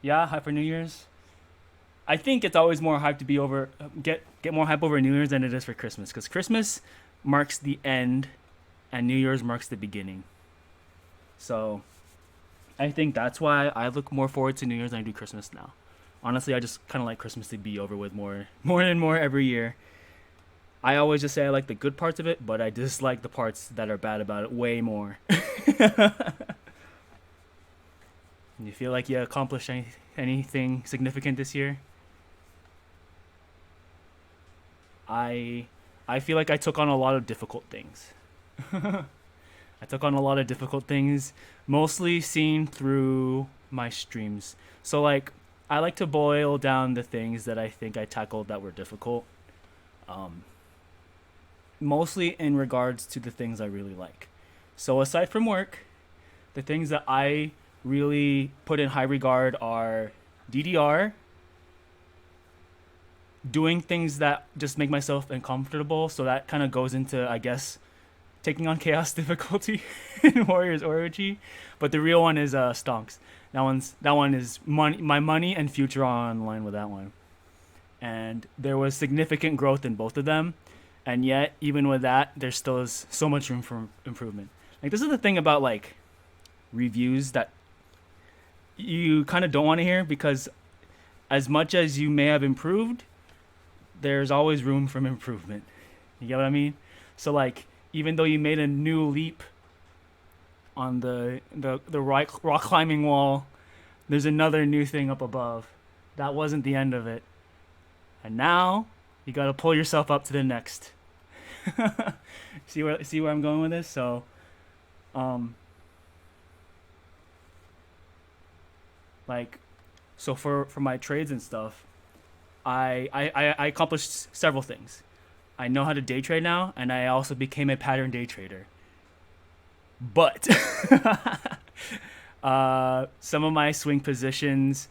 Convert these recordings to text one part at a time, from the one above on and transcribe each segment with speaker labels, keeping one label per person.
Speaker 1: Yeah, hype for New Year's. I think it's always more hype to be over get more hype over New Year's than it is for Christmas because Christmas marks the end and New Year's marks the beginning. So I think that's why I look more forward to New Year's than I do Christmas now. Honestly, I just kind of like Christmas to be over with more and more every year. I always just say I like the good parts of it, but I dislike the parts that are bad about it way more. You feel like you accomplished anything significant this year? I I feel like I took on a lot of difficult things. I took on a lot of difficult things, mostly seen through my streams. So like I like to boil down the things that I think I tackled that were difficult. Um, Mostly in regards to the things I really like. So aside from work, the things that I really put in high regard are DDR, doing things that just make myself uncomfortable. So that kind of goes into, I guess, taking on chaos difficulty in Warriors Orochi. But the real one is Stonks. That one is money, my money and future online with that one. And there was significant growth in both of them. And yet, even with that, there still is so much room for improvement. Like this is the thing about like reviews that you kind of don't want to hear because as much as you may have improved, there's always room for improvement. You get what I mean? So like even though you made a new leap on the rock climbing wall, there's another new thing up above. That wasn't the end of it. And now you got to pull yourself up to the next. See where I'm going with this? So um like for my trades and stuff, I accomplished several things. I know how to day trade now, and I also became a pattern day trader. But some of my swing positions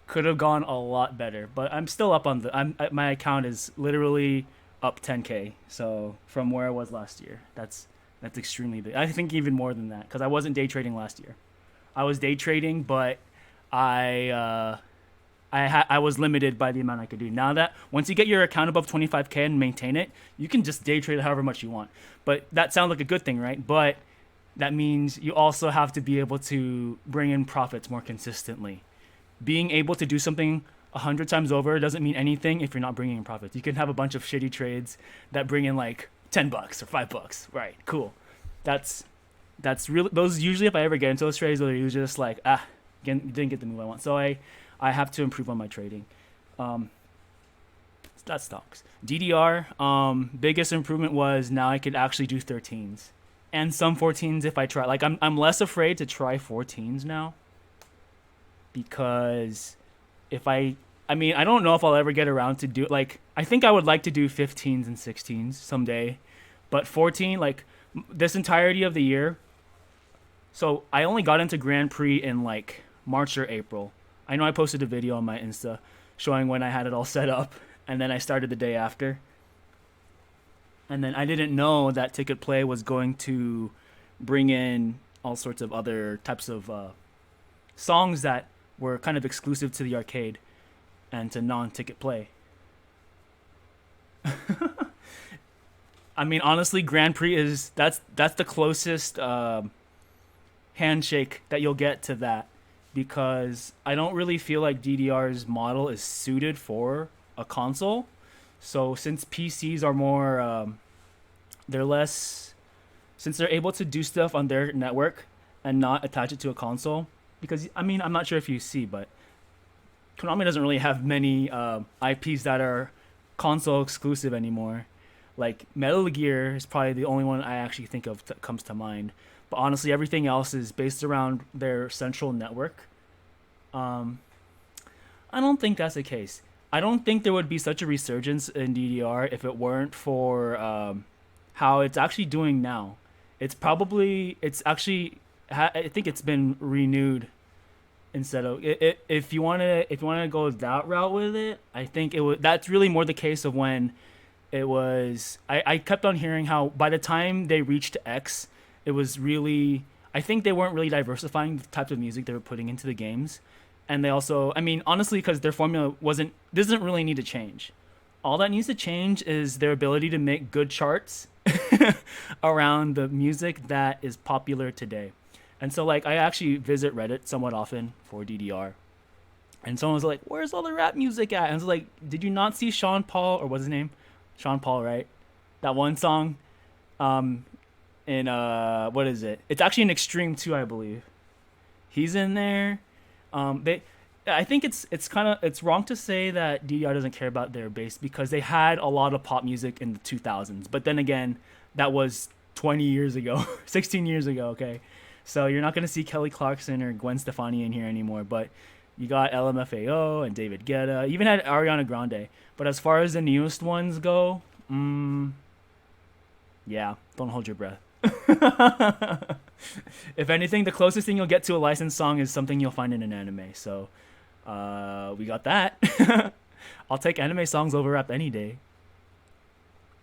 Speaker 1: could have gone a lot better. But I'm still up on the. My account is literally up 10k. So from where I was last year, that's extremely big. I think even more than that because I wasn't day trading last year. I was day trading, but I I was limited by the amount I could do. Now that once you get your account above 25k and maintain it, you can just day trade however much you want. But that sounds like a good thing, right? But that means you also have to be able to bring in profits more consistently. Being able to do something 100 times over doesn't mean anything if you're not bringing in profits. You can have a bunch of shitty trades that bring in like $10 or $5. Right? Cool. That's that's really those usually if I ever get into those trades, they're usually just like didn't get the move I want. So I have to improve on my trading. Um, that stocks. DDR, biggest improvement was now I could actually do 13s and some 14s if I try. Like I'm less afraid to try 14s now because if I mean I don't know if I'll ever get around to do like I think I would like to do 15s and 16s someday, but 14 like this entirety of the year. So I only got into Grand Prix in like March or April. I know I posted a video on my Insta showing when I had it all set up, and then I started the day after. And then I didn't know that Ticket Play was going to bring in all sorts of other types of songs that were kind of exclusive to the arcade and to non-Ticket Play. I mean, honestly, Grand Prix is that's the closest handshake that you'll get to that because I don't really feel like DDR's model is suited for a console. So since PCs are more, they're less, since they're able to do stuff on their network and not attach it to a console. Because I mean, I'm not sure if you see, but Konami doesn't really have many IPs that are console exclusive anymore. Like Metal Gear is probably the only one I actually think of that comes to mind. But honestly, everything else is based around their central network. Um, I don't think that's the case. I don't think there would be such a resurgence in DDR if it weren't for how it's actually doing now. It's actually, I think it's been renewed instead of if you want to go that route with it. I think it would. That's really more the case of when it was. I kept on hearing how by the time they reached X, it was really. I think they weren't really diversifying the types of music they were putting into the games, And they also, I mean, honestly, because their formula wasn't doesn't really need to change. All that needs to change is their ability to make good charts around the music that is popular today. And so, like, I actually visit Reddit somewhat often for DDR. And someone was like, "Where's all the rap music at?" And I was like, "Did you not see Sean Paul, or what's his name? Sean Paul, right? That one song, um, in what is it? It's actually in Extreme 2, I believe. He's in there. They, I think it's kind of it's wrong to say that DDR doesn't care about their base because they had a lot of pop music in the 2000s. But then again, that was 20 years ago, 16 years ago. Okay, so you're not gonna see Kelly Clarkson or Gwen Stefani in here anymore. But you got LMFAO and David Guetta. Even had Ariana Grande. But as far as the newest ones go, yeah, don't hold your breath. If anything, the closest thing you'll get to a licensed song is something you'll find in an anime. So, we got that. I'll take anime songs over rap any day.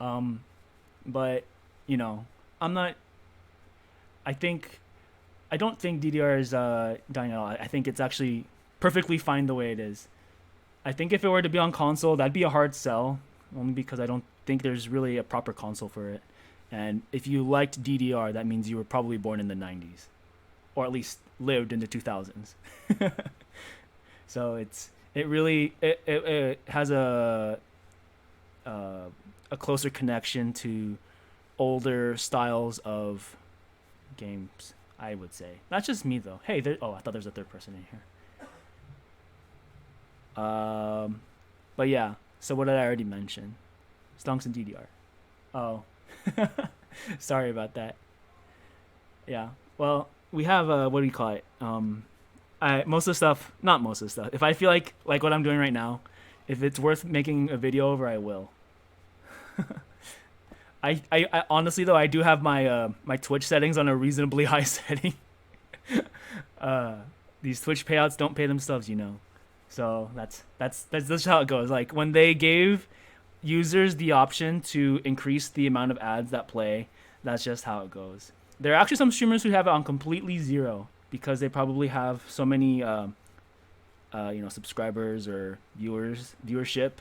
Speaker 1: But you know, I'm not. I think, I don't think DDR is dying out. I think it's actually perfectly fine the way it is. I think if it were to be on console, that'd be a hard sell, only because I don't think there's really a proper console for it. And if you liked DDR, that means you were probably born in the 90s, or at least lived in the 2000s. So it has a closer connection to older styles of games, I would say. Not just me though. Hey, oh, I thought there was a third person in here. But yeah. So what did I already mention? Stonks and DDR. Oh, sorry about that. Yeah. Well, we have what do you call it? I most of the stuff, not most of the stuff. If I feel like what I'm doing right now, if it's worth making a video over, I will. I honestly though I do have my my Twitch settings on a reasonably high setting. These Twitch payouts don't pay themselves, you know. So that's just how it goes. Like when they gave users the option to increase the amount of ads that play, that's just how it goes. There are actually some streamers who have it on completely zero because they probably have so many subscribers or viewership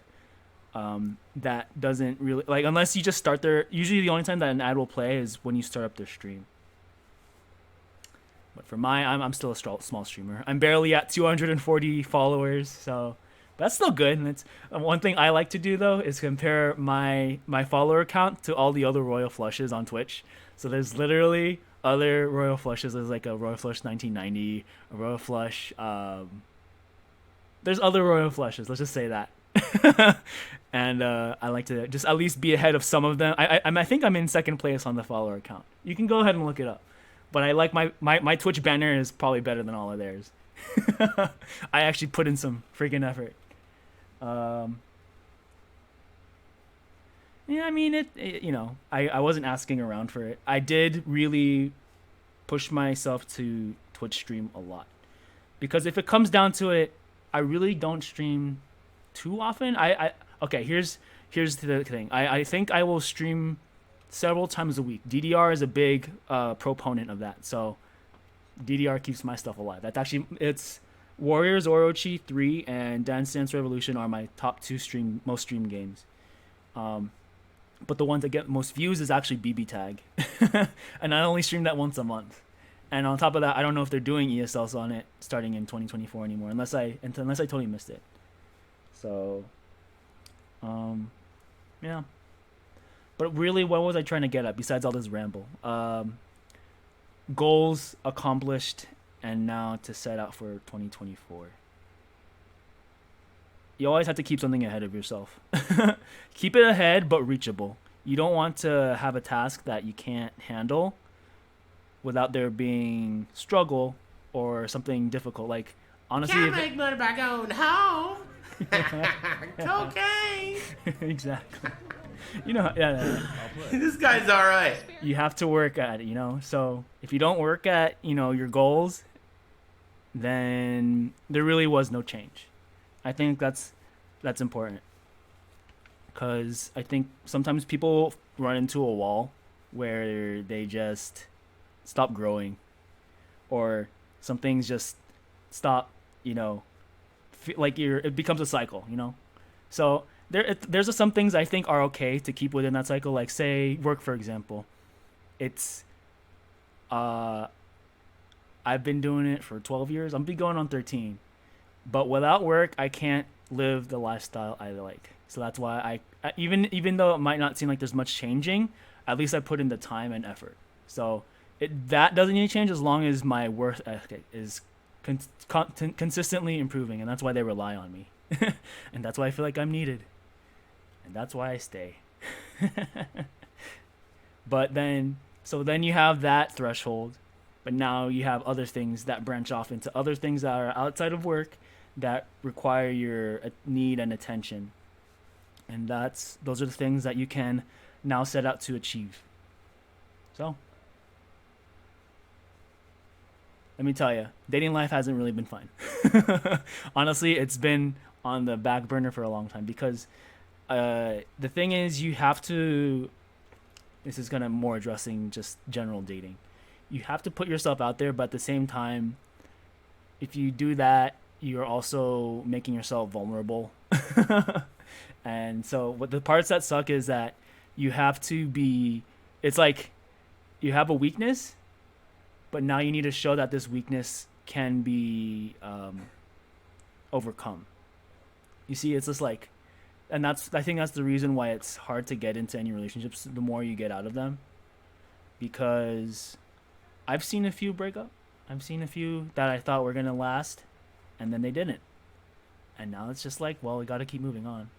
Speaker 1: that doesn't really like unless you just start their usually the only time that an ad will play is when you start up their stream. But for I'm still a small streamer. I'm barely at 240 followers, so that's still good. And it's one thing I like to do though is compare my follower count to all the other Royal Flushes on Twitch. So there's literally other Royal Flushes. There's like a Royal Flush 1990, a Royal Flush. There's other Royal Flushes. Let's just say that. And I like to just at least be ahead of some of them. I think I'm in second place on the follower count. You can go ahead and look it up. But I like my Twitch banner is probably better than all of theirs. I actually put in some freaking effort. Yeah, I mean I wasn't asking around for it. I did really push myself to Twitch stream a lot. Because if it comes down to it, I really don't stream too often. Okay, here's the thing. I think I will stream several times a week. DDR is a big proponent of that. So DDR keeps my stuff alive. It's Warriors Orochi 3 and Dance Dance Revolution are my top two most streamed games. But the ones that get most views is actually BB Tag. And I only stream that once a month. And on top of that, I don't know if they're doing ESLs on it starting in 2024 anymore, unless I totally missed it. So, yeah. But really, what was I trying to get at besides all this ramble? Goals accomplished, and now to set out for 2024. You always have to keep something ahead of yourself. Keep it ahead, but reachable. You don't want to have a task that you can't handle without there being struggle or something difficult. Like, honestly...
Speaker 2: Can't make money by going home. Cocaine.
Speaker 1: Exactly. Yeah.
Speaker 2: This guy's all right.
Speaker 1: You have to work at it, So if you don't work at, your goals, then there really was no change. I think that's important. Because I think sometimes people run into a wall where they just stop growing. Or some things just stop, like it becomes a cycle, you know. So there's some things I think are okay to keep within that cycle, like say work for example. It's uh I've been doing it for 12 years. I'm be going on 13. But without work, I can't live the lifestyle I like. So that's why even though it might not seem like there's much changing, at least I put in the time and effort. So that doesn't need to change as long as my work ethic is consistently improving, and that's why they rely on me, and that's why I feel like I'm needed, and that's why I stay. But then you have that threshold, but now you have other things that branch off into other things that are outside of work that require your need and attention, and those are the things that you can now set out to achieve. So let me tell you, dating life hasn't really been fun. Honestly, it's been on the back burner for a long time because the thing is, you have to. This is gonna more addressing just general dating. You have to put yourself out there, but at the same time, if you do that, you're also making yourself vulnerable. And so, what the parts that suck is that you have to be. It's like you have a weakness, but now you need to show that this weakness can be overcome. You see, it's just like, and I think that's the reason why it's hard to get into any relationships the more you get out of them, because I've seen a few break up. I've seen a few that I thought were gonna last, and then they didn't, and now it's just like, well, we got to keep moving on.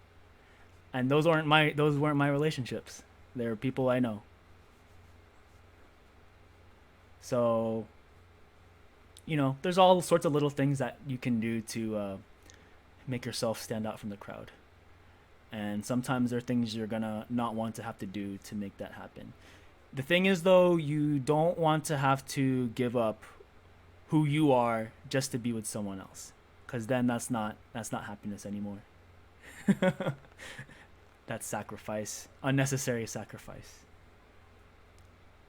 Speaker 1: And those weren't my relationships. They're people I know. So, there's all sorts of little things that you can do to make yourself stand out from the crowd. And sometimes there are things you're going to not want to have to do to make that happen. The thing is, though, you don't want to have to give up who you are just to be with someone else. Because then that's not happiness anymore. That's sacrifice. Unnecessary sacrifice.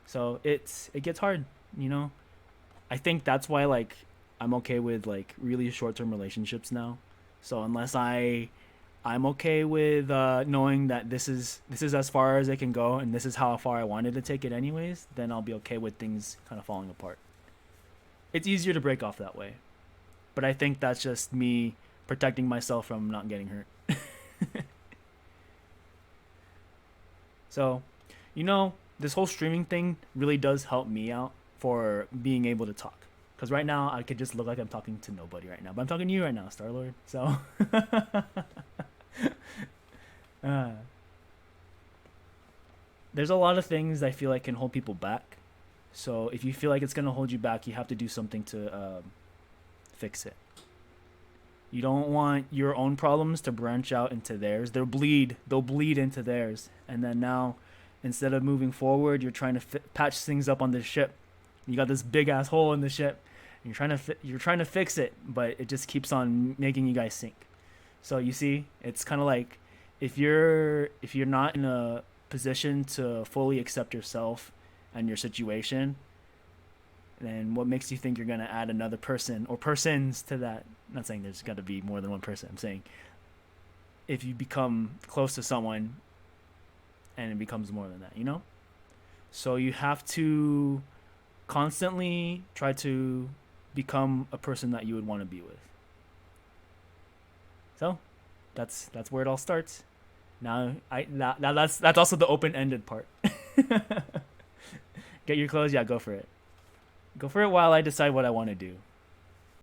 Speaker 1: So it gets hard, I think that's why I'm okay with really short-term relationships now. So unless I'm okay with knowing that this is as far as it can go and this is how far I wanted to take it anyways, then I'll be okay with things kind of falling apart. It's easier to break off that way. But I think that's just me protecting myself from not getting hurt. So, this whole streaming thing really does help me out for being able to talk. Because right now, I could just look like I'm talking to nobody right now. But I'm talking to you right now, Star-Lord. So, there's a lot of things I feel like can hold people back. So, if you feel like it's going to hold you back, you have to do something to fix it. You don't want your own problems to branch out into theirs. They'll bleed into theirs. And then now, instead of moving forward, you're trying to patch things up on this ship. You got this big ass hole in the ship. And you're trying to fix it, but it just keeps on making you guys sink. So you see, it's kind of like if you're not in a position to fully accept yourself and your situation, then what makes you think you're going to add another person or persons to that? I'm not saying there's got to be more than one person. I'm saying if you become close to someone and it becomes more than that, So you have to constantly try to become a person that you would want to be with. So that's where it all starts. Now that's also the open-ended part. Get your clothes, yeah, go for it. Go for it while I decide what I want to do.